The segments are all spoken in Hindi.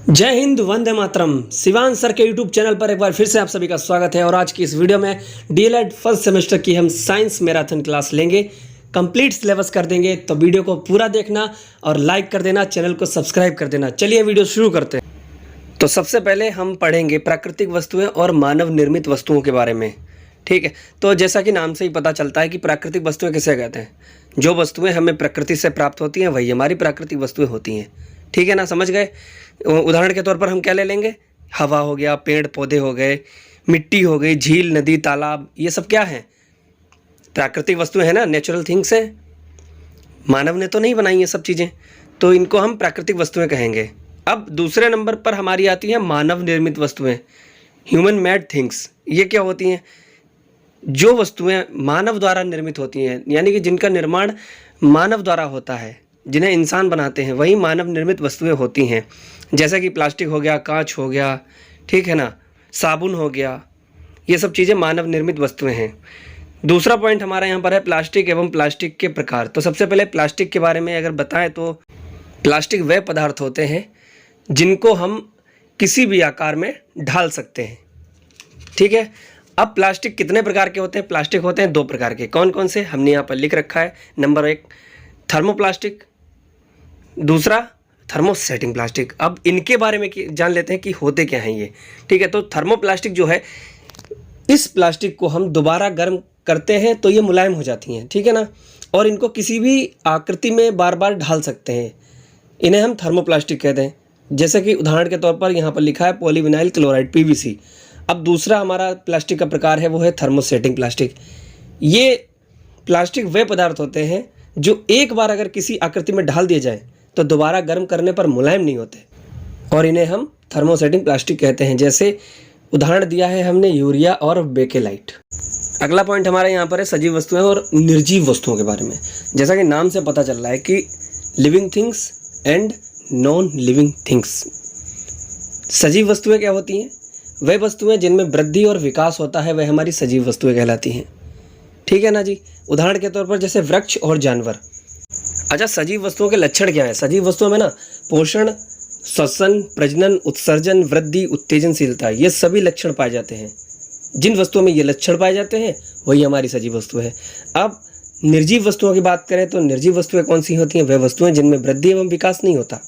जय हिंद, वंदे मातरम। शिवान सर के यूट्यूब चैनल पर एक बार फिर से आप सभी का स्वागत है। और आज की इस वीडियो में डीएलएड फर्स्ट सेमेस्टर की हम साइंस मैराथन क्लास लेंगे, कंप्लीट सिलेबस कर देंगे। तो वीडियो को पूरा देखना और लाइक कर देना, चैनल को सब्सक्राइब कर देना। चलिए वीडियो शुरू करते हैं। तो सबसे पहले हम पढ़ेंगे प्राकृतिक वस्तुएं और मानव निर्मित वस्तुओं के बारे में। ठीक है, तो जैसा कि नाम से ही पता चलता है कि प्राकृतिक वस्तुएं किसे कहते हैं। जो वस्तुएं हमें प्रकृति से प्राप्त होती हैं वही हमारी प्राकृतिक वस्तुएं होती हैं। ठीक है ना, समझ गए। उदाहरण के तौर पर हम क्या ले लेंगे, हवा हो गया, पेड़ पौधे हो गए, मिट्टी हो गई, झील, नदी, तालाब, ये सब क्या है, प्राकृतिक वस्तुएं हैं ना, नेचुरल थिंग्स हैं। मानव ने तो नहीं बनाई ये सब चीज़ें, तो इनको हम प्राकृतिक वस्तुएं कहेंगे। अब दूसरे नंबर पर हमारी आती हैं मानव निर्मित वस्तुएं, ह्यूमन मेड थिंग्स। ये क्या होती हैं, जो वस्तुएं मानव द्वारा निर्मित होती हैं, यानी कि जिनका निर्माण मानव द्वारा होता है, जिन्हें इंसान बनाते हैं, वही मानव निर्मित वस्तुएं होती हैं। जैसे कि प्लास्टिक हो गया, कांच हो गया, ठीक है ना, साबुन हो गया, ये सब चीज़ें मानव निर्मित वस्तुएं हैं। दूसरा पॉइंट हमारा यहाँ पर है प्लास्टिक एवं प्लास्टिक के प्रकार। तो सबसे पहले प्लास्टिक के बारे में अगर बताएं तो प्लास्टिक वह पदार्थ होते हैं जिनको हम किसी भी आकार में ढाल सकते हैं। ठीक है, अब प्लास्टिक कितने प्रकार के होते हैं। प्लास्टिक होते हैं दो प्रकार के। कौन कौन से, हमने यहाँ पर लिख रखा है। नंबर 1 थर्मोप्लास्टिक, दूसरा थर्मोसेटिंग प्लास्टिक। अब इनके बारे में जान लेते हैं कि होते क्या हैं ये। ठीक है, तो थर्मोप्लास्टिक जो है, इस प्लास्टिक को हम दोबारा गर्म करते हैं तो ये मुलायम हो जाती हैं। ठीक है ना, और इनको किसी भी आकृति में बार बार ढाल सकते हैं। इन्हें हम थर्मोप्लास्टिक कहते हैं। जैसे कि उदाहरण के तौर पर यहाँ पर लिखा है पॉलीविनाइल क्लोराइड, पीवीसी। अब दूसरा हमारा प्लास्टिक का प्रकार है, वो है थर्मोसेटिंग प्लास्टिक। ये प्लास्टिक वे पदार्थ होते हैं जो एक बार अगर किसी आकृति में ढाल दिए जाए तो दोबारा गर्म करने पर मुलायम नहीं होते, और इन्हें हम थर्मोसेटिंग प्लास्टिक कहते हैं। जैसे उदाहरण दिया है हमने यूरिया और बेकेलाइट। अगला पॉइंट हमारा यहाँ पर है सजीव वस्तुएं और निर्जीव वस्तुओं के बारे में। जैसा कि नाम से पता चल रहा है कि living things and non living things. सजीव वस्तुएं क्या होती हैं, वह वस्तुएं जिनमें वृद्धि और विकास होता है, वह हमारी सजीव वस्तुएं कहलाती हैं। ठीक है ना जी। उदाहरण के तौर पर जैसे वृक्ष और जानवर। अच्छा, सजीव वस्तुओं के लक्षण क्या है। सजीव वस्तुओं में ना पोषण, श्वसन, प्रजनन, उत्सर्जन, वृद्धि, उत्तेजनशीलता, ये सभी लक्षण पाए जाते हैं। जिन वस्तुओं में ये लक्षण पाए जाते हैं वही हमारी सजीव वस्तु है। अब निर्जीव वस्तुओं की बात करें तो निर्जीव वस्तुएं कौन सी होती हैं, वह वस्तुएं जिनमें वृद्धि एवं विकास नहीं होता,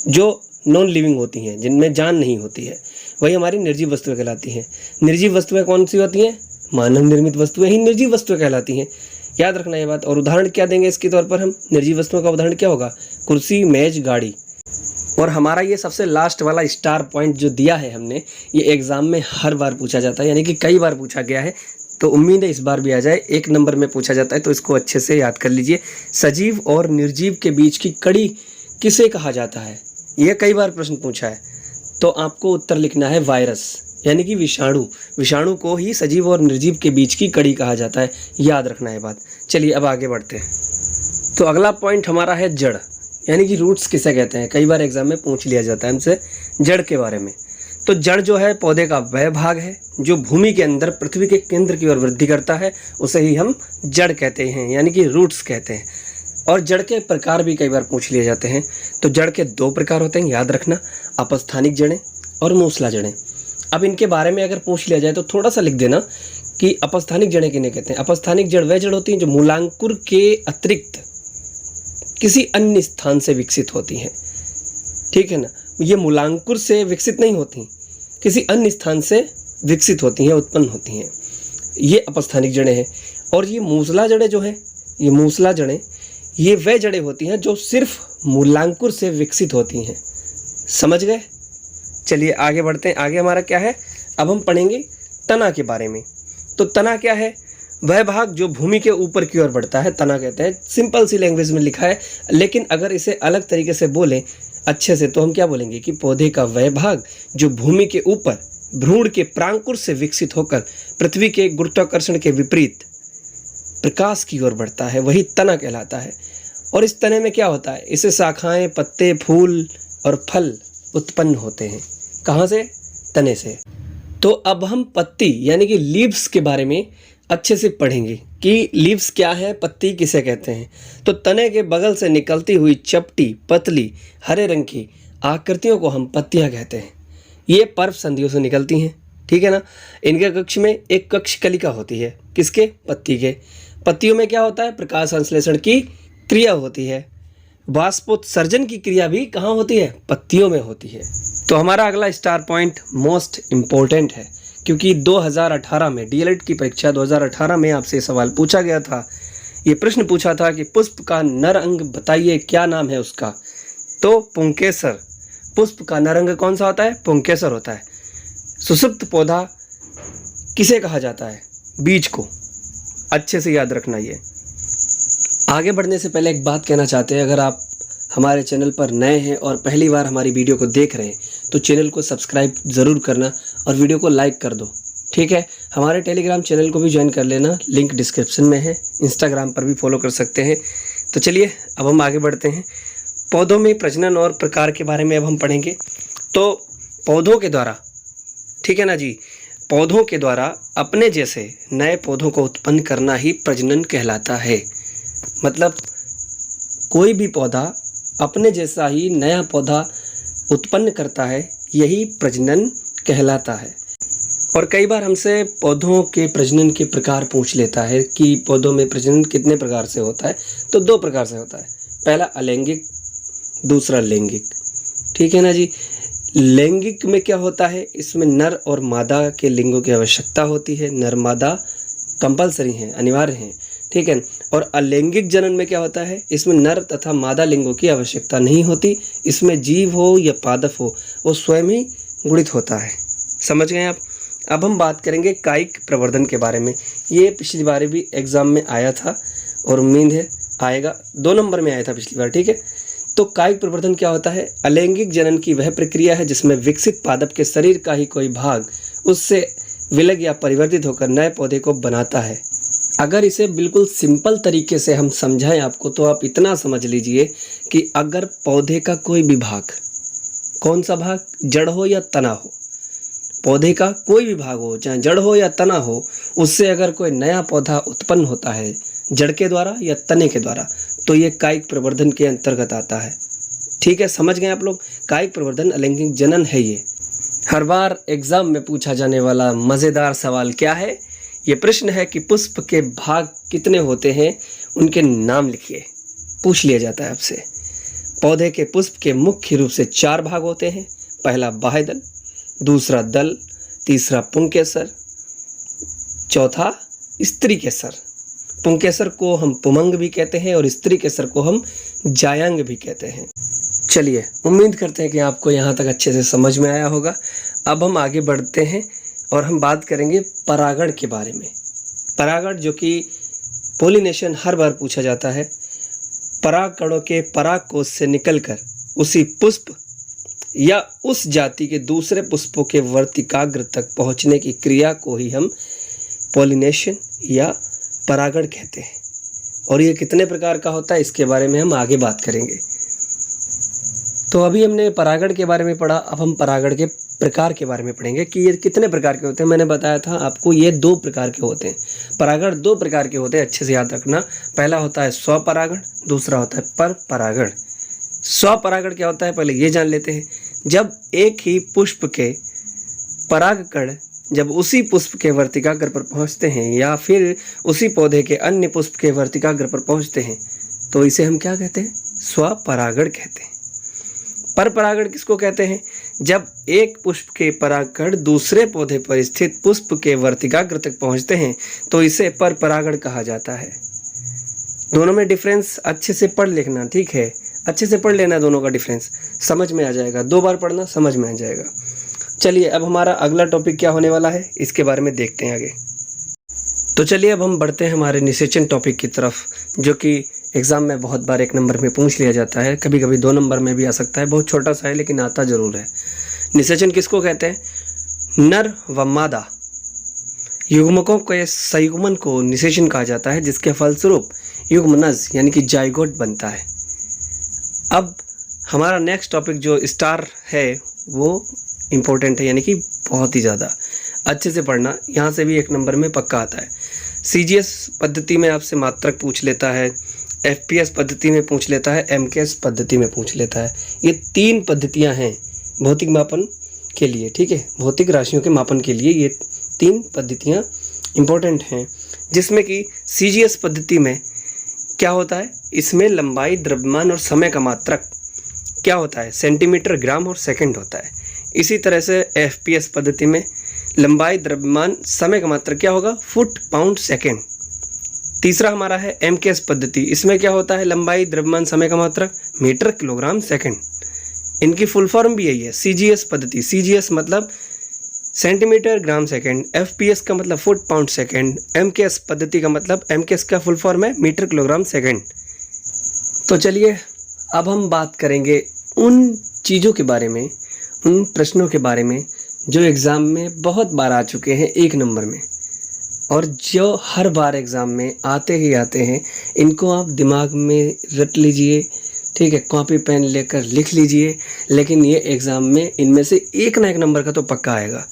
जो नॉन लिविंग होती हैं, जिनमें जान नहीं होती है, वही हमारी निर्जीव वस्तुएं कहलाती हैं। निर्जीव वस्तुएं कौन सी होती हैं, मानव निर्मित वस्तुएं ही निर्जीव वस्तुएं कहलाती हैं। याद रखना ये बात। और उदाहरण क्या देंगे इसके तौर पर हम, निर्जीव वस्तुओं का उदाहरण क्या होगा, कुर्सी, मेज, गाड़ी। और हमारा ये सबसे लास्ट वाला स्टार पॉइंट जो दिया है हमने, ये एग्जाम में हर बार पूछा जाता है, यानी कि कई बार पूछा गया है, तो उम्मीद है इस बार भी आ जाए। 1 नंबर में पूछा जाता है, तो इसको अच्छे से याद कर लीजिए। सजीव और निर्जीव के बीच की कड़ी किसे कहा जाता है, यह कई बार प्रश्न पूछा है। तो आपको उत्तर लिखना है वायरस, यानी कि विषाणु। विषाणु को ही सजीव और निर्जीव के बीच की कड़ी कहा जाता है। याद रखना है बात। चलिए अब आगे बढ़ते हैं। तो अगला पॉइंट हमारा है जड़, यानी कि रूट्स किसे कहते हैं। कई बार एग्जाम में पूछ लिया जाता है हमसे जड़ के बारे में। तो जड़ जो है पौधे का वह भाग है जो भूमि के अंदर पृथ्वी के केंद्र की ओर वृद्धि करता है, उसे ही हम जड़ कहते हैं, यानी कि रूट्स कहते हैं। और जड़ के प्रकार भी कई बार पूछ लिए जाते हैं। तो जड़ के 2 प्रकार होते हैं, याद रखना, अपस्थानिक जड़ें और मूसला जड़ें। अब इनके बारे में अगर पूछ लिया जाए तो थोड़ा सा लिख देना कि अपस्थानिक जड़ें किन्हें कहते हैं। अपस्थानिक जड़ वह जड़ होती हैं जो मूलांकुर के अतिरिक्त किसी अन्य स्थान से विकसित होती हैं। ठीक है ना, ये मूलांकुर से विकसित नहीं होती, किसी अन्य स्थान से विकसित होती हैं, उत्पन्न होती हैं, ये अपस्थानिक जड़ें हैं। और ये मूसला जड़ें जो है, ये मूसला जड़ें, ये वह जड़ें होती हैं जो सिर्फ मूलांकुर से विकसित होती हैं। समझ गए। चलिए आगे बढ़ते हैं। आगे हमारा क्या है, अब हम पढ़ेंगे तना के बारे में। तो तना क्या है, वह भाग जो भूमि के ऊपर की ओर बढ़ता है, तना कहते हैं। सिंपल सी लैंग्वेज में लिखा है, लेकिन अगर इसे अलग तरीके से बोलें अच्छे से तो हम क्या बोलेंगे कि पौधे का वह भाग जो भूमि के ऊपर भ्रूण के प्रांकुर से विकसित होकर पृथ्वी के गुरुत्वाकर्षण के विपरीत प्रकाश की ओर बढ़ता है, वही तना कहलाता है। और इस तने में क्या होता है, इसे शाखाएं, पत्ते, फूल और फल उत्पन्न होते हैं। कहाँ से, तने से। तो अब हम पत्ती यानी कि लीव्स के बारे में अच्छे से पढ़ेंगे कि लीव्स क्या है, पत्ती किसे कहते हैं। तो तने के बगल से निकलती हुई चपटी, पतली, हरे रंग की आकृतियों को हम पत्तियां कहते हैं। ये पर्व संधियों से निकलती हैं, ठीक है ना। इनके कक्ष में एक कक्ष कलिका होती है, किसके? पत्ती के। पत्तियों में क्या होता है? प्रकाश संश्लेषण की क्रिया होती है। बाष्पोत्सर्जन की क्रिया भी कहाँ होती है? पत्तियों में होती है। तो हमारा अगला स्टार पॉइंट मोस्ट इम्पोर्टेंट है, क्योंकि 2018 में डीएलएड की परीक्षा 2018 में आपसे सवाल पूछा गया था। ये प्रश्न पूछा था कि पुष्प का नर अंग बताइए, क्या नाम है उसका? तो पुंकेसर। पुष्प का नर अंग कौन सा होता है? पुंकेसर होता है। सुषुप्त पौधा किसे कहा जाता है? बीज को। अच्छे से याद रखना। ये आगे बढ़ने से पहले एक बात कहना चाहते हैं, अगर आप हमारे चैनल पर नए हैं और पहली बार हमारी वीडियो को देख रहे हैं तो चैनल को सब्सक्राइब ज़रूर करना और वीडियो को लाइक कर दो, ठीक है। हमारे टेलीग्राम चैनल को भी ज्वाइन कर लेना, लिंक डिस्क्रिप्शन में है। इंस्टाग्राम पर भी फॉलो कर सकते हैं। तो चलिए अब हम आगे बढ़ते हैं। पौधों में प्रजनन और प्रकार के बारे में अब हम पढ़ेंगे। तो पौधों के द्वारा, ठीक है ना जी, पौधों के द्वारा अपने जैसे नए पौधों को उत्पन्न करना ही प्रजनन कहलाता है। मतलब कोई भी पौधा अपने जैसा ही नया पौधा उत्पन्न करता है, यही प्रजनन कहलाता है। और कई बार हमसे पौधों के प्रजनन के प्रकार पूछ लेता है कि पौधों में प्रजनन कितने प्रकार से होता है। तो 2 प्रकार से होता है, पहला अलैंगिक, दूसरा लैंगिक, ठीक है ना जी। लैंगिक में क्या होता है? इसमें नर और मादा के लिंगों की आवश्यकता होती है। नर मादा कंपलसरी हैं, अनिवार्य हैं, ठीक है। और अलैंगिक जनन में क्या होता है? इसमें नर तथा मादा लिंगों की आवश्यकता नहीं होती। इसमें जीव हो या पादप हो, वो स्वयं ही गुणित होता है। समझ गए आप? अब हम बात करेंगे कायिक प्रवर्धन के बारे में। ये पिछली बार भी एग्जाम में आया था और उम्मीद है आएगा, 2 नंबर में आया था पिछली बार, ठीक है। तो कायिक प्रवर्धन क्या होता है? अलैंगिक जनन की वह प्रक्रिया है जिसमें विकसित पादप के शरीर का ही कोई भाग उससे विलग या परिवर्तित होकर नए पौधे को बनाता है। अगर इसे बिल्कुल सिंपल तरीके से हम समझाएं आपको, तो आप इतना समझ लीजिए कि अगर पौधे का कोई भी भाग, कौन सा भाग? जड़ हो या तना हो, पौधे का कोई भी भाग हो, चाहे जड़ हो या तना हो, उससे अगर कोई नया पौधा उत्पन्न होता है जड़ के द्वारा या तने के द्वारा, तो ये कायिक प्रवर्धन के अंतर्गत आता है, ठीक है। समझ गए आप लोग? कायिक प्रवर्धन अलैंगिक जनन है। ये हर बार एग्जाम में पूछा जाने वाला मज़ेदार सवाल क्या है? ये प्रश्न है कि पुष्प के भाग कितने होते हैं, उनके नाम लिखिए, पूछ लिया जाता है आपसे। पौधे के पुष्प के मुख्य रूप से 4 भाग होते हैं। पहला बाह्यदल, दूसरा दल, तीसरा पुंकेसर, चौथा स्त्री केसर। पुंकेसर को हम पुमंग भी कहते हैं और स्त्री केसर को हम जायांग भी कहते हैं। चलिए, उम्मीद करते हैं कि आपको यहाँ तक अच्छे से समझ में आया होगा। अब हम आगे बढ़ते हैं और हम बात करेंगे परागण के बारे में। परागण, जो कि पोलिनेशन हर बार पूछा जाता है। पराग कणों के पराग कोश से निकलकर उसी पुष्प या उस जाति के दूसरे पुष्पों के वर्तिकाग्र तक पहुंचने की क्रिया को ही हम पोलिनेशन या परागण कहते हैं। और ये कितने प्रकार का होता है, इसके बारे में हम आगे बात करेंगे। तो अभी हमने परागण के बारे में पढ़ा, अब हम परागण के प्रकार के बारे में पढ़ेंगे कि ये कितने प्रकार के होते हैं। मैंने बताया था आपको, ये 2 प्रकार के होते हैं। परागण 2 प्रकार के होते हैं, अच्छे से याद रखना। पहला होता है स्वपरागण, दूसरा होता है परपरागण। स्वपरागण क्या होता है, पहले ये जान लेते हैं। जब एक ही पुष्प के परागकण जब उसी पुष्प के वर्तिकाग्र पर पहुंचते हैं या फिर उसी पौधे के अन्य पुष्प के वर्तिकाग्र पर पहुंचते हैं, तो इसे हम क्या कहते हैं? स्वपरागण कहते हैं। परपरागण किसको कहते हैं? जब एक पुष्प के परागकण दूसरे पौधे पर स्थित पुष्प के वर्तिकाग्र तक पहुंचते हैं, तो इसे परपरागण कहा जाता है। दोनों में डिफरेंस अच्छे से पढ़ लिखना, ठीक है। अच्छे से पढ़ लेना, दोनों का डिफरेंस समझ में आ जाएगा। 2 बार पढ़ना, समझ में आ जाएगा। चलिए, अब हमारा अगला टॉपिक क्या होने वाला है, इसके बारे में देखते हैं आगे। तो चलिए अब हम बढ़ते हैं हमारे निषेचन टॉपिक की तरफ, जो कि एग्ज़ाम में बहुत बार 1 नंबर में पूछ लिया जाता है, कभी कभी 2 नंबर में भी आ सकता है। बहुत छोटा सा है लेकिन आता ज़रूर है। निषेचन किसको कहते हैं? नर व मादा युग्मकों के संयुग्मन को निषेचन कहा जाता है, जिसके फलस्वरूप युग्मनज यानी कि जाइगोट बनता है। अब हमारा नेक्स्ट टॉपिक जो स्टार है वो इम्पोर्टेंट है, यानी कि बहुत ही ज़्यादा अच्छे से पढ़ना। यहाँ से भी 1 नंबर में पक्का आता है। सीजीएस पद्धति में आपसे मात्रक पूछ लेता है, एफपीएस पद्धति में पूछ लेता है, एमकेएस पद्धति में पूछ लेता है। ये 3 पद्धतियां हैं भौतिक मापन के लिए, ठीक है, भौतिक राशियों के मापन के लिए ये 3 पद्धतियां इम्पोर्टेंट हैं। जिसमें कि सीजीएस पद्धति में क्या होता है, इसमें लंबाई, द्रव्यमान और समय का मात्रक क्या होता है, सेंटीमीटर, ग्राम और सेकंड होता है। इसी तरह से एफपीएस पद्धति में लंबाई, द्रव्यमान, समय का मात्रक क्या होगा, फुट, पाउंड, सेकंड। तीसरा हमारा है एमकेएस पद्धति, इसमें क्या होता है, लंबाई, द्रव्यमान, समय का मात्रक मीटर, किलोग्राम, सेकंड। इनकी फुल फॉर्म भी यही है, सीजीएस पद्धति। सीजीएस मतलब सेंटीमीटर, ग्राम, सेकंड। एफपीएस का मतलब फुट, पाउंड, सेकंड। एमकेएस पद्धति का मतलब, एमकेएस का फुल फॉर्म है मीटर, किलोग्राम, सेकंड। तो चलिए अब हम बात करेंगे उन चीज़ों के बारे में, उन प्रश्नों के बारे में जो एग्ज़ाम में बहुत बार आ चुके हैं 1 नंबर में, और जो हर बार एग्ज़ाम में आते ही आते हैं। इनको आप दिमाग में रट लीजिए, ठीक है, कॉपी पेन लेकर लिख लीजिए, लेकिन ये एग्ज़ाम में इनमें से एक ना एक नंबर का तो पक्का आएगा,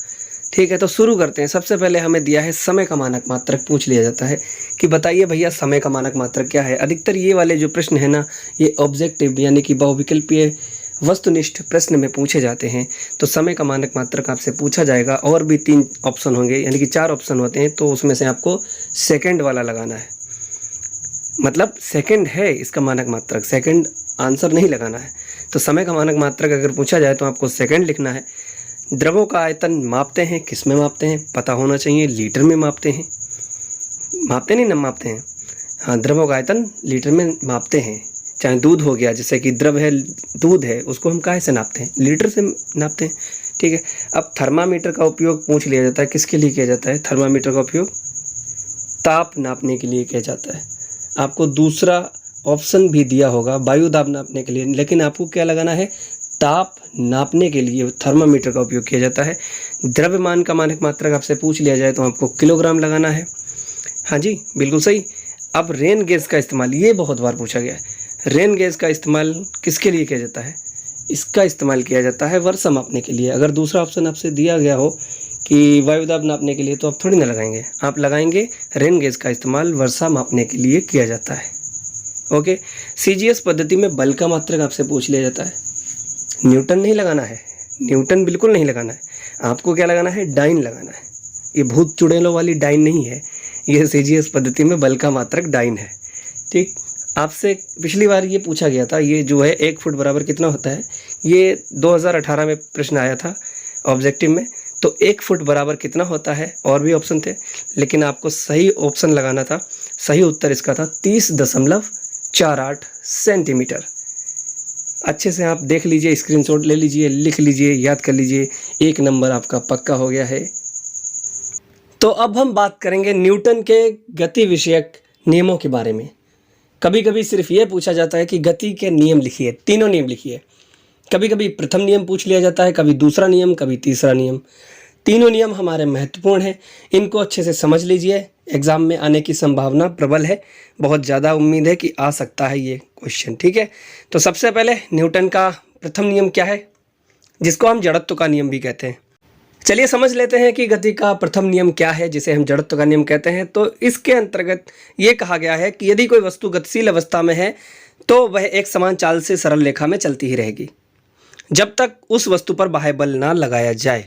ठीक है। तो शुरू करते हैं। सबसे पहले हमें दिया है समय का मानक मात्रक, पूछ लिया जाता है कि बताइए भैया समय का मानक मात्रक क्या है। अधिकतर ये वाले जो प्रश्न है ना, ये ऑब्जेक्टिव यानी कि बहुविकल्पीय वस्तुनिष्ठ प्रश्न में पूछे जाते हैं। तो समय का मानक मात्रक आपसे पूछा जाएगा, और भी 3 ऑप्शन होंगे, यानी कि 4 ऑप्शन होते हैं। तो उसमें से आपको सेकंड वाला लगाना है, मतलब सेकंड है इसका मानक मात्रक, सेकंड आंसर नहीं लगाना है। तो समय का मानक मात्रक अगर पूछा जाए तो आपको सेकंड लिखना है। द्रवों का आयतन मापते हैं, किस में मापते हैं, पता होना चाहिए, लीटर में मापते हैं, मापते नहीं ना मापते हैं, हाँ, द्रवों का आयतन लीटर में मापते हैं। चाहे दूध हो गया, जैसे कि द्रव है, दूध है, उसको हम काहे से नापते हैं, लीटर से नापते हैं, ठीक है। अब थर्मामीटर का उपयोग पूछ लिया जाता है, किसके लिए किया जाता है, थर्मामीटर का उपयोग ताप नापने के लिए किया जाता है। आपको दूसरा ऑप्शन भी दिया होगा वायु दाब नापने के लिए, लेकिन आपको क्या लगाना है, ताप नापने के लिए थर्मामीटर का उपयोग किया जाता है। द्रव्यमान का मानक मात्रक आपसे पूछ लिया जाए तो आपको किलोग्राम लगाना है। हाँ जी, बिल्कुल सही। अब रेन गैस का इस्तेमाल, ये बहुत बार पूछा गया है। रेन गैस का इस्तेमाल किसके लिए किया जाता है, इसका इस्तेमाल किया जाता है वर्षा मापने के लिए। अगर दूसरा ऑप्शन आपसे दिया गया हो कि वायु दाब नापने के लिए, तो आप थोड़ी ना लगाएंगे, आप लगाएंगे रेन गैस का इस्तेमाल वर्षा मापने के लिए किया जाता है। ओके। सीजीएस पद्धति में बल का मात्रक आपसे पूछ लिया जाता है। न्यूटन नहीं लगाना है, न्यूटन बिल्कुल नहीं लगाना है, आपको क्या लगाना है, डाइन लगाना है। ये भूत चुड़ैलों वाली डाइन नहीं है, ये सीजीएस पद्धति में बल का मात्रक डाइन है, ठीक। आपसे पिछली बार ये पूछा गया था, ये जो है 1 फुट बराबर कितना होता है, ये 2018 में प्रश्न आया था ऑब्जेक्टिव में। तो 1 फुट बराबर कितना होता है, और भी ऑप्शन थे, लेकिन आपको सही ऑप्शन लगाना था। सही उत्तर इसका था 30.48 सेंटीमीटर। अच्छे से आप देख लीजिए, स्क्रीनशॉट ले लीजिए, लिख लीजिए, याद कर लीजिए, 1 नंबर आपका पक्का हो गया है। तो अब हम बात करेंगे न्यूटन के गति विषयक नियमों के बारे में। कभी कभी सिर्फ ये पूछा जाता है कि गति के नियम लिखिए, तीनों नियम लिखिए। कभी कभी प्रथम नियम पूछ लिया जाता है, कभी दूसरा नियम, कभी तीसरा नियम। तीनों नियम हमारे महत्वपूर्ण हैं, इनको अच्छे से समझ लीजिए। एग्ज़ाम में आने की संभावना प्रबल है, बहुत ज़्यादा उम्मीद है कि आ सकता है ये क्वेश्चन, ठीक है। तो सबसे पहले न्यूटन का प्रथम नियम क्या है, जिसको हम जड़त्व का नियम भी कहते हैं। चलिए समझ लेते हैं कि गति का प्रथम नियम क्या है, जिसे हम जड़त्व का नियम कहते हैं। तो इसके अंतर्गत ये कहा गया है कि यदि कोई वस्तु गतिशील अवस्था में है तो वह एक समान चाल से सरल रेखा में चलती ही रहेगी जब तक उस वस्तु पर बाह्य बल ना लगाया जाए।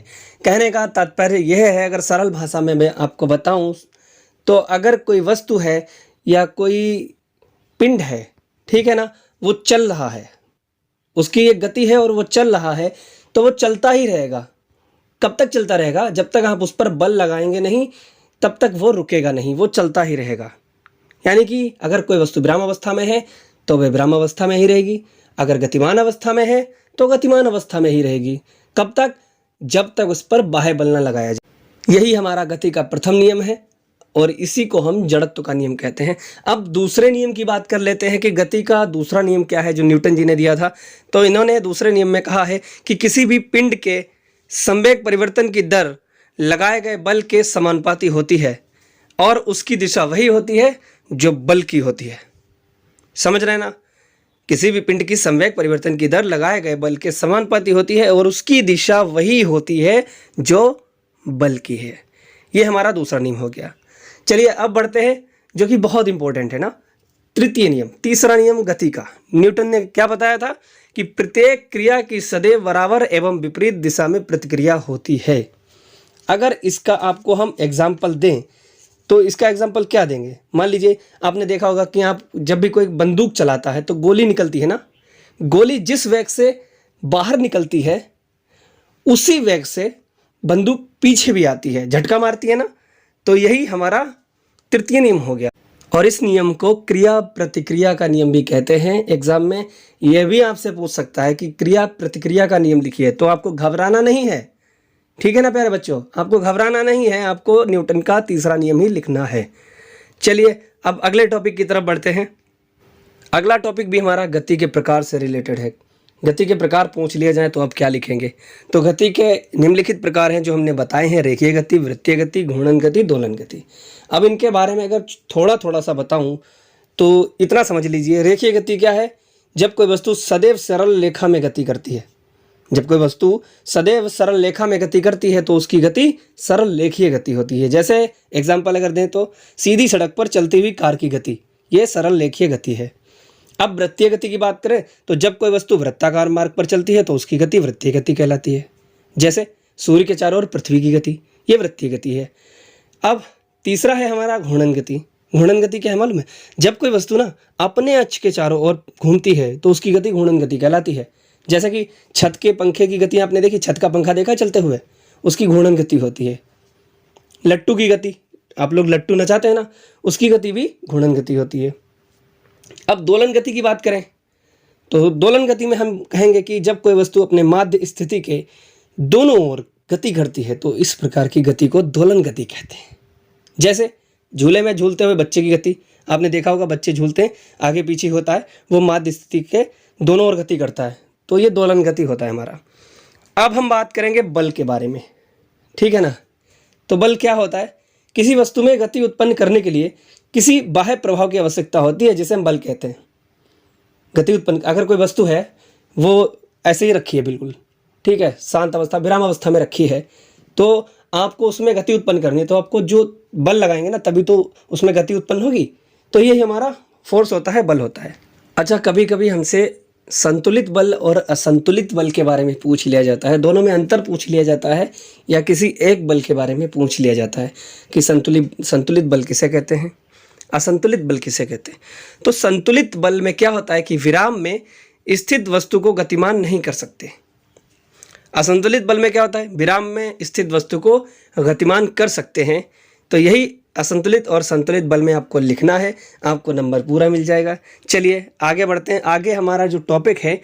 कहने का तात्पर्य यह है, अगर सरल भाषा में मैं आपको बताऊं, तो अगर कोई वस्तु है या कोई पिंड है, ठीक है ना, वो चल रहा है, उसकी एक गति है और वो चल रहा है, तो वो चलता ही रहेगा। कब तक चलता रहेगा, जब तक आप उस पर बल लगाएंगे नहीं, तब तक वो रुकेगा नहीं, वो चलता ही रहेगा। यानी कि अगर कोई वस्तु विराम अवस्था में है तो वह विराम अवस्था में ही रहेगी, अगर गतिमान अवस्था में है तो गतिमान अवस्था में ही रहेगी। कब तक, जब तक उस पर बाह्य बल न लगाया जाए। यही हमारा गति का प्रथम नियम है और इसी को हम जड़त्व का नियम कहते हैं। अब दूसरे नियम की बात कर लेते हैं कि गति का दूसरा नियम क्या है, जो न्यूटन जी ने दिया था। तो इन्होंने दूसरे नियम में कहा है कि किसी भी पिंड के संवेग परिवर्तन की दर लगाए गए बल के समानुपाती होती है और उसकी दिशा वही होती है जो बल की होती है। समझ रहे हैं ना, किसी भी पिंड की संवेग परिवर्तन की दर लगाए गए बल के समानुपाती होती है और उसकी दिशा वही होती है जो बल की है। ये हमारा दूसरा नियम हो गया। चलिए अब बढ़ते हैं, जो कि बहुत इंपॉर्टेंट है ना, तृतीय नियम, तीसरा नियम गति का। न्यूटन ने क्या बताया था कि प्रत्येक क्रिया की सदैव बराबर एवं विपरीत दिशा में प्रतिक्रिया होती है। अगर इसका आपको हम एग्जाम्पल दें तो इसका एग्जाम्पल क्या देंगे? मान लीजिए आपने देखा होगा कि आप जब भी कोई बंदूक चलाता है तो गोली निकलती है ना, गोली जिस वेग से बाहर निकलती है उसी वेग से बंदूक पीछे भी आती है, झटका मारती है ना। तो यही हमारा तृतीय नियम हो गया और इस नियम को क्रिया प्रतिक्रिया का नियम भी कहते हैं। एग्जाम में यह भी आपसे पूछ सकता है कि क्रिया प्रतिक्रिया का नियम लिखिए, तो आपको घबराना नहीं है, ठीक है ना प्यारे बच्चों, आपको घबराना नहीं है, आपको न्यूटन का तीसरा नियम ही लिखना है। चलिए अब अगले टॉपिक की तरफ बढ़ते हैं। अगला टॉपिक भी हमारा गति के प्रकार से रिलेटेड है। गति के प्रकार पूछ लिया जाए तो आप क्या लिखेंगे? तो गति के निम्नलिखित प्रकार हैं जो हमने बताए हैं, रेखीय गति, वृत्तीय गति, घूर्णन गति, दोलन गति। अब इनके बारे में अगर थोड़ा सा बताऊं तो इतना समझ लीजिए, रेखीय गति क्या है? जब कोई वस्तु सदैव सरल रेखा में गति करती है, जब कोई वस्तु सदैव सरल रेखा में गति करती है तो उसकी गति सरल रेखीय गति होती है। जैसे एग्जाम्पल अगर दें तो सीधी सड़क पर चलती हुई कार की गति, ये सरल रेखीय गति है। अब वृत्तीय गति की बात करें तो जब कोई वस्तु वृत्ताकार मार्ग पर चलती है तो उसकी गति वृत्तीय गति कहलाती है। जैसे सूर्य के चारों ओर पृथ्वी की गति, ये वृत्तीय गति है। अब तीसरा है हमारा घूर्णन गति। घूर्णन गति क्या है मालूम है? जब कोई वस्तु ना अपने अक्ष के चारों ओर घूमती है तो उसकी गति घूर्णन गति कहलाती है। जैसे कि छत के पंखे की गति आपने देखी, छत का पंखा देखा चलते हुए, उसकी घूर्णन गति होती है। लट्टू की गति, आप लोग लट्टू नचाते हैं ना, उसकी गति भी घूर्णन गति होती है। अब दोलन गति की बात करें तो दोलन गति में हम कहेंगे कि जब कोई वस्तु अपने माध्य स्थिति के दोनों ओर गति करती है तो इस प्रकार की गति को दोलन गति कहते हैं। जैसे झूले में झूलते हुए बच्चे की गति, आपने देखा होगा बच्चे झूलते हैं, आगे पीछे होता है, वो माध्य स्थिति के दोनों ओर गति करता है, तो ये दोलन गति होता है हमारा। अब हम बात करेंगे बल के बारे में, ठीक है ना। तो बल क्या होता है? किसी वस्तु में गति उत्पन्न करने के लिए किसी बाह्य प्रभाव की आवश्यकता होती है, जिसे हम बल कहते हैं। गति उत्पन्न, अगर कोई वस्तु है वो ऐसे ही रखी है बिल्कुल, ठीक है, शांत अवस्था विराम अवस्था में रखी है, तो आपको उसमें गति उत्पन्न करनी है तो आपको जो बल लगाएंगे ना तभी तो उसमें गति उत्पन्न होगी। तो यही हमारा फोर्स होता है, बल होता है। अच्छा, कभी कभी हमसे संतुलित बल और असंतुलित बल के बारे में पूछ लिया जाता है, दोनों में अंतर पूछ लिया जाता है, या किसी एक बल के बारे में पूछ लिया जाता है कि संतुलित बल किसे कहते हैं, असंतुलित बल किसे कहते हैं। तो संतुलित बल में क्या होता है कि विराम में स्थित वस्तु को गतिमान नहीं कर सकते। असंतुलित बल में क्या होता है? विराम में स्थित वस्तु को गतिमान कर सकते हैं। तो यही असंतुलित और संतुलित बल में आपको लिखना है, आपको नंबर पूरा मिल जाएगा। चलिए आगे बढ़ते हैं। आगे हमारा जो टॉपिक है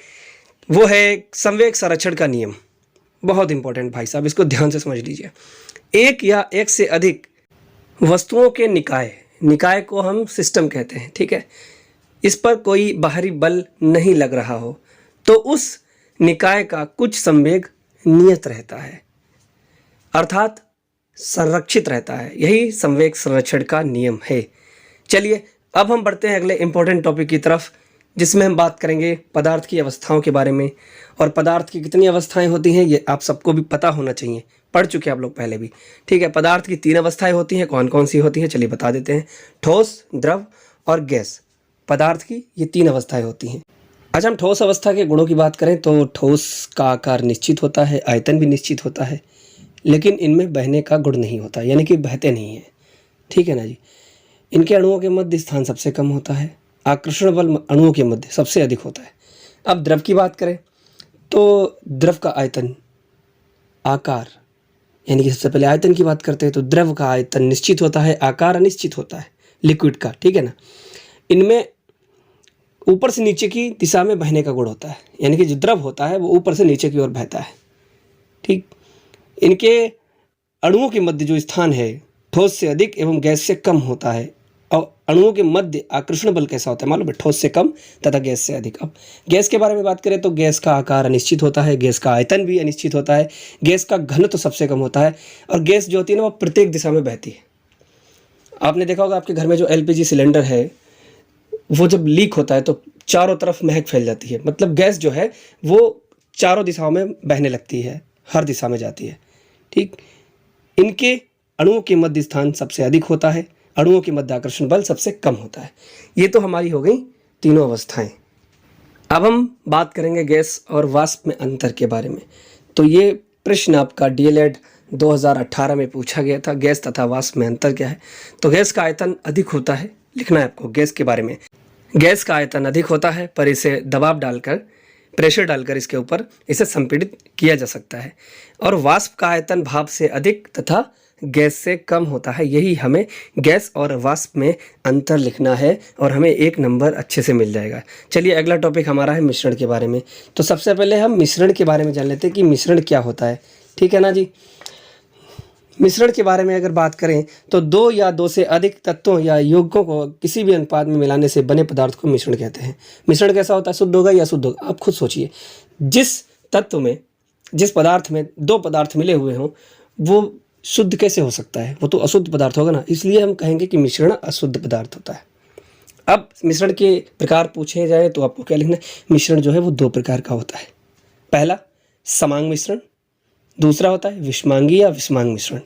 वो है संवेग संरक्षण का नियम। बहुत इंपॉर्टेंट भाई साहब, इसको ध्यान से समझ लीजिए। एक या एक से अधिक वस्तुओं के निकाय को हम सिस्टम कहते हैं, ठीक है। इस पर कोई बाहरी बल नहीं लग रहा हो तो उस निकाय का कुछ संवेग नियत रहता है, अर्थात संरक्षित रहता है। यही संवेग संरक्षण का नियम है। चलिए अब हम बढ़ते हैं अगले इंपॉर्टेंट टॉपिक की तरफ, जिसमें हम बात करेंगे पदार्थ की अवस्थाओं के बारे में। और पदार्थ की कितनी अवस्थाएं होती हैं ये आप सबको भी पता होना चाहिए, पढ़ चुके हैं आप लोग पहले भी, ठीक है। पदार्थ की 3 अवस्थाएं होती हैं, कौन कौन सी होती हैं चलिए बता देते हैं। ठोस, द्रव और गैस। पदार्थ की ये 3 अवस्थाएं होती हैं। अच्छा, हम ठोस अवस्था के गुणों की बात करें तो ठोस का आकार निश्चित होता है, आयतन भी निश्चित होता है, लेकिन इनमें बहने का गुण नहीं होता, यानी कि बहते नहीं हैं, ठीक है ना जी। इनके अणुओं के मध्य स्थान सबसे कम होता है, आकर्षण बल अणुओं के मध्य सबसे अधिक होता है। अब द्रव की बात करें तो द्रव का आयतन, आकार, यानी कि सबसे पहले आयतन की बात करते हैं तो द्रव का आयतन निश्चित होता है, आकार अनिश्चित होता है लिक्विड का, ठीक है ना। इनमें ऊपर से नीचे की दिशा में बहने का गुण होता है, यानी कि जो द्रव होता है वो ऊपर से नीचे की ओर बहता है, ठीक। इनके अणुओं के मध्य जो स्थान है ठोस से अधिक एवं गैस से कम होता है। और अणुओं के मध्य आकर्षण बल कैसा होता है मालूम है? ठोस से कम तथा गैस से अधिक। अब गैस के बारे में बात करें तो गैस का आकार अनिश्चित होता है, गैस का आयतन भी अनिश्चित होता है, गैस का घनत्व तो सबसे कम होता है, और गैस जो होती है ना वो प्रत्येक दिशा में बहती है। आपने देखा होगा आपके घर में जो LPG सिलेंडर है वो जब लीक होता है तो चारों तरफ महक फैल जाती है, मतलब गैस जो है वो चारों दिशाओं में बहने लगती है, हर दिशा में जाती है, ठीक। इनके अणुओं के मध्य स्थान सबसे अधिक होता है, अणुओं के मध्य आकर्षण बल सबसे कम होता है। ये तो हमारी हो गई तीनों अवस्थाएं। अब हम बात करेंगे गैस और वाष्प में अंतर के बारे में। तो ये प्रश्न आपका डीएलएड 2018 में पूछा गया था, गैस तथा वाष्प में अंतर क्या है। तो गैस का आयतन अधिक होता है, लिखना है आपको गैस के बारे में। गैस का आयतन अधिक होता है पर इसे दबाव डालकर, प्रेशर डालकर इसके ऊपर इसे संपीड़ित किया जा सकता है। और वाष्प का आयतन भाप से अधिक तथा गैस से कम होता है। यही हमें गैस और वाष्प में अंतर लिखना है और हमें 1 नंबर अच्छे से मिल जाएगा। चलिए अगला टॉपिक हमारा है मिश्रण के बारे में। तो सबसे पहले हम मिश्रण के बारे में जान लेते हैं कि मिश्रण क्या होता है। ठीक है ना जी। मिश्रण के बारे में अगर बात करें तो 2 या 2 से अधिक तत्वों या यौगिकों को किसी भी अनुपात में मिलाने से बने पदार्थ को मिश्रण कहते हैं। मिश्रण कैसा होता है, शुद्ध होगा या अशुद्ध होगा, आप खुद सोचिए। जिस तत्व में, जिस पदार्थ में 2 पदार्थ मिले हुए हों वो शुद्ध कैसे हो सकता है, वो तो अशुद्ध पदार्थ होगा ना। इसलिए हम कहेंगे कि मिश्रण अशुद्ध पदार्थ होता है। अब मिश्रण के प्रकार पूछे जाए तो आपको क्या लिखना है, मिश्रण जो है वो 2 प्रकार का होता है। पहला समांग मिश्रण, दूसरा होता है विषमांगी या विषमांग मिश्रण।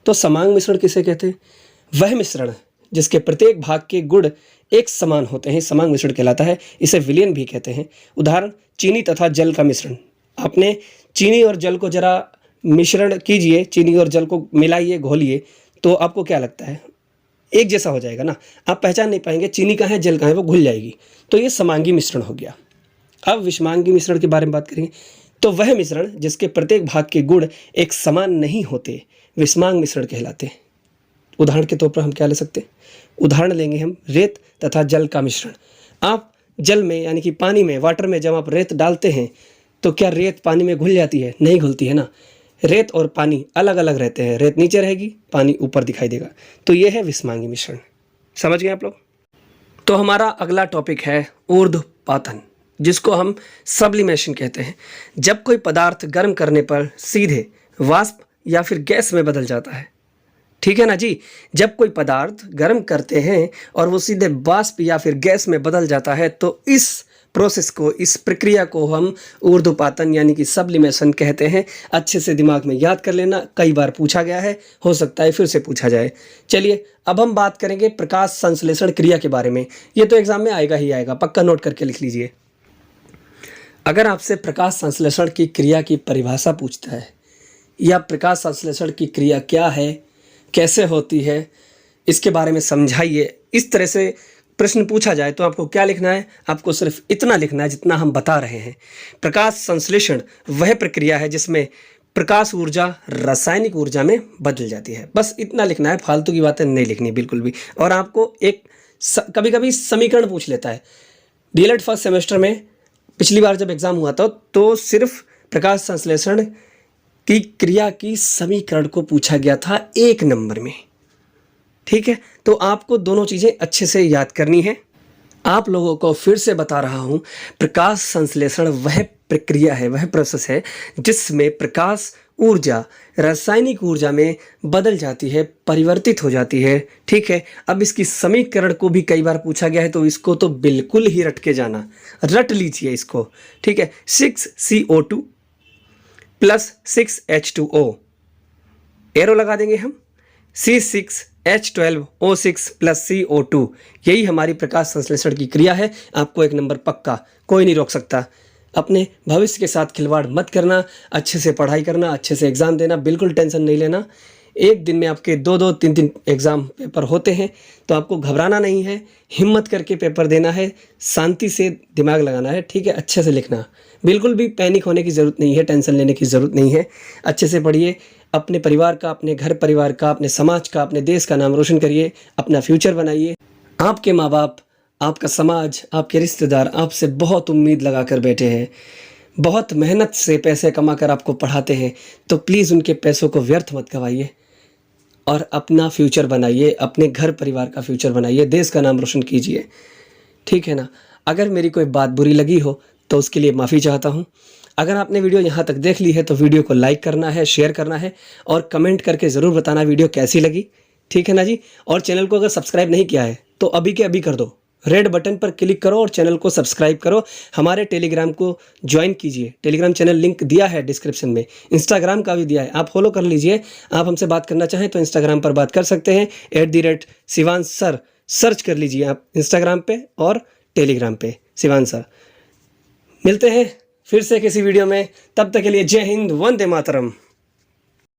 तो समांग मिश्रण किसे कहते हैं, वह मिश्रण जिसके प्रत्येक भाग के गुण एक समान होते हैं समांग मिश्रण कहलाता है। इसे विलयन भी कहते हैं। उदाहरण चीनी तथा जल का मिश्रण। आपने चीनी और जल को जरा मिश्रण कीजिए, चीनी और जल को मिलाइए, घोलिए, तो आपको क्या लगता है, एक जैसा हो जाएगा ना। आप पहचान नहीं पाएंगे चीनी कहाँ है जल कहाँ है, वो घुल जाएगी। तो ये समांगी मिश्रण हो गया। अब विषमांगी मिश्रण के बारे में बात करेंगे। तो वह मिश्रण जिसके प्रत्येक भाग के गुण एक समान नहीं होते विषमांग मिश्रण कहलाते हैं। उदाहरण के तौर पर हम क्या ले सकते हैं, उदाहरण लेंगे हम रेत तथा जल का मिश्रण। आप जल में यानी कि पानी में, वाटर में जब आप रेत डालते हैं तो क्या रेत पानी में घुल जाती है, नहीं घुलती है ना। रेत और पानी अलग अलग रहते हैं, रेत नीचे रहेगी, पानी ऊपर दिखाई देगा। तो ये है विषमांगी मिश्रण। समझ गए आप लोग। तो हमारा अगला टॉपिक है ऊर्ध्वपातन, जिसको हम सब्लिमेशन कहते हैं। जब कोई पदार्थ गर्म करने पर सीधे वाष्प या फिर गैस में बदल जाता है। ठीक है ना जी। जब कोई पदार्थ गर्म करते हैं और वो सीधे वाष्प या फिर गैस में बदल जाता है तो इस प्रोसेस को, इस प्रक्रिया को हम ऊर्ध्वपातन यानी कि सब्लिमेशन कहते हैं। अच्छे से दिमाग में याद कर लेना, कई बार पूछा गया है, हो सकता है फिर से पूछा जाए। चलिए अब हम बात करेंगे प्रकाश संश्लेषण क्रिया के बारे में। ये तो एग्जाम में आएगा ही आएगा, पक्का नोट करके लिख लीजिए। अगर आपसे प्रकाश संश्लेषण की क्रिया की परिभाषा पूछता है या प्रकाश संश्लेषण की क्रिया क्या है, कैसे होती है, इसके बारे में समझाइए, इस तरह से प्रश्न पूछा जाए तो आपको क्या लिखना है, आपको सिर्फ इतना लिखना है जितना हम बता रहे हैं। प्रकाश संश्लेषण वह प्रक्रिया है जिसमें प्रकाश ऊर्जा रासायनिक ऊर्जा में बदल जाती है। बस इतना लिखना है, फालतू की बातें नहीं लिखनी बिल्कुल भी। और आपको एक कभी कभी समीकरण पूछ लेता है। डीएलएड फर्स्ट सेमेस्टर में पिछली बार जब एग्जाम हुआ था तो सिर्फ प्रकाश संश्लेषण की क्रिया की समीकरण को पूछा गया था 1 नंबर में। ठीक है, तो आपको दोनों चीज़ें अच्छे से याद करनी है। आप लोगों को फिर से बता रहा हूँ, प्रकाश संश्लेषण वह प्रक्रिया है, वह प्रोसेस है जिसमें प्रकाश ऊर्जा रासायनिक ऊर्जा में बदल जाती है, परिवर्तित हो जाती है। ठीक है, अब इसकी समीकरण को भी कई बार पूछा गया है तो इसको तो बिल्कुल ही रट के जाना, रट लीजिए इसको। ठीक है, 6CO2 प्लस 6H2O, एरो लगा देंगे हम, C6H12O6 प्लस CO2, यही हमारी प्रकाश संश्लेषण की क्रिया है। आपको 1 नंबर पक्का, कोई नहीं रोक सकता। अपने भविष्य के साथ खिलवाड़ मत करना, अच्छे से पढ़ाई करना, अच्छे से एग्ज़ाम देना, बिल्कुल टेंशन नहीं लेना। एक दिन में आपके 2-2, 3-3 एग्ज़ाम पेपर होते हैं तो आपको घबराना नहीं है, हिम्मत करके पेपर देना है, शांति से दिमाग लगाना है। ठीक है, अच्छे से लिखना, बिल्कुल भी पैनिक होने की ज़रूरत नहीं है, टेंशन लेने की ज़रूरत नहीं है। अच्छे से पढ़िए, अपने परिवार का, अपने घर परिवार का, अपने समाज का, अपने देश का नाम रोशन करिए, अपना फ्यूचर बनाइए। आपके माँ बाप, आपका समाज, आपके रिश्तेदार आपसे बहुत उम्मीद लगा कर बैठे हैं, बहुत मेहनत से पैसे कमा कर आपको पढ़ाते हैं, तो प्लीज़ उनके पैसों को व्यर्थ मत गवाइए और अपना फ्यूचर बनाइए, अपने घर परिवार का फ्यूचर बनाइए, देश का नाम रोशन कीजिए। ठीक है ना। अगर मेरी कोई बात बुरी लगी हो तो उसके लिए माफ़ी चाहता हूँ। अगर आपने वीडियो यहाँ तक देख ली है तो वीडियो को लाइक करना है, शेयर करना है और कमेंट करके ज़रूर बताना वीडियो कैसी लगी। ठीक है ना जी। और चैनल को अगर सब्सक्राइब नहीं किया है तो अभी के अभी कर दो, रेड बटन पर क्लिक करो और चैनल को सब्सक्राइब करो। हमारे टेलीग्राम को ज्वाइन कीजिए, टेलीग्राम चैनल लिंक दिया है डिस्क्रिप्शन में, इंस्टाग्राम का भी दिया है, आप फॉलो कर लीजिए। आप हमसे बात करना चाहें तो इंस्टाग्राम पर बात कर सकते हैं, @शिवांश सर सर्च कर लीजिए आप इंस्टाग्राम पे और टेलीग्राम पे शिवांश सर। मिलते हैं फिर से किसी वीडियो में, तब तक के लिए जय हिंद, वंदे मातरम।